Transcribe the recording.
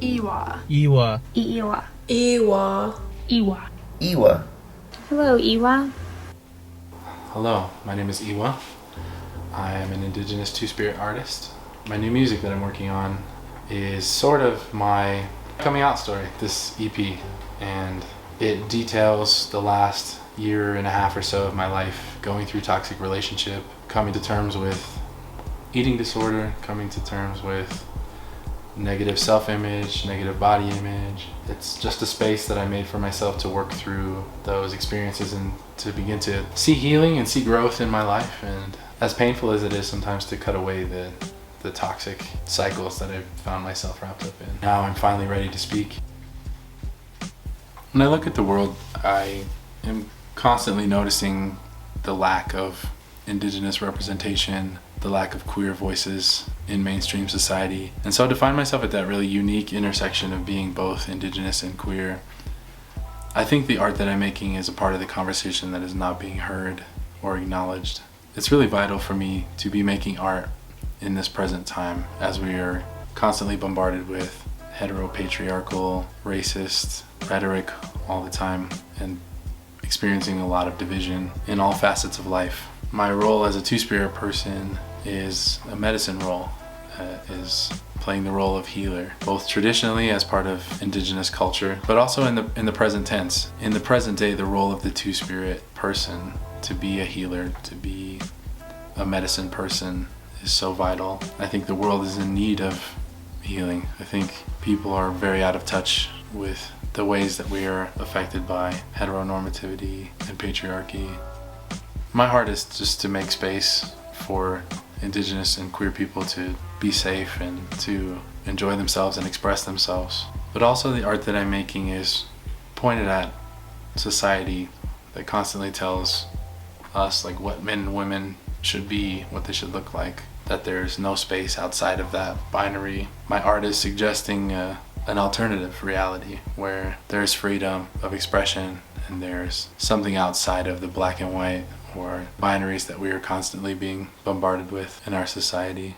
iiwaa. iiwaa. iiwaa. iiwaa. iiwaa. iiwaa. Hello, iiwaa. Hello, my name is iiwaa. I am an indigenous two-spirit artist. My new music that I'm working on is sort of my coming out story, this EP, and it details the last year and a half or so of my life going through toxic relationship, coming to terms with eating disorder, coming to terms with negative self-image, negative body image. It's just a space that I made for myself to work through those experiences and to begin to see healing and see growth in my life. And as painful as it is sometimes to cut away the toxic cycles that I've found myself wrapped up in, now I'm finally ready to speak. When I look at the world, I am constantly noticing the lack of indigenous representation, the lack of queer voices in mainstream society. And so to find myself at that really unique intersection of being both indigenous and queer, I think the art that I'm making is a part of the conversation that is not being heard or acknowledged. It's really vital for me to be making art in this present time as we are constantly bombarded with heteropatriarchal, racist rhetoric all the time and experiencing a lot of division in all facets of life. My role as a two-spirit person is a medicine role, is playing the role of healer, both traditionally as part of indigenous culture, but also in the present tense. In the present day, the role of the two-spirit person to be a healer, to be a medicine person is so vital. I think the world is in need of healing. I think people are very out of touch with the ways that we are affected by heteronormativity and patriarchy. My heart is just to make space for indigenous and queer people to be safe and to enjoy themselves and express themselves. But also the art that I'm making is pointed at society that constantly tells us like what men and women should be, what they should look like, that there's no space outside of that binary. My art is suggesting an alternative reality where there's freedom of expression and there's something outside of the black and white or binaries that we are constantly being bombarded with in our society.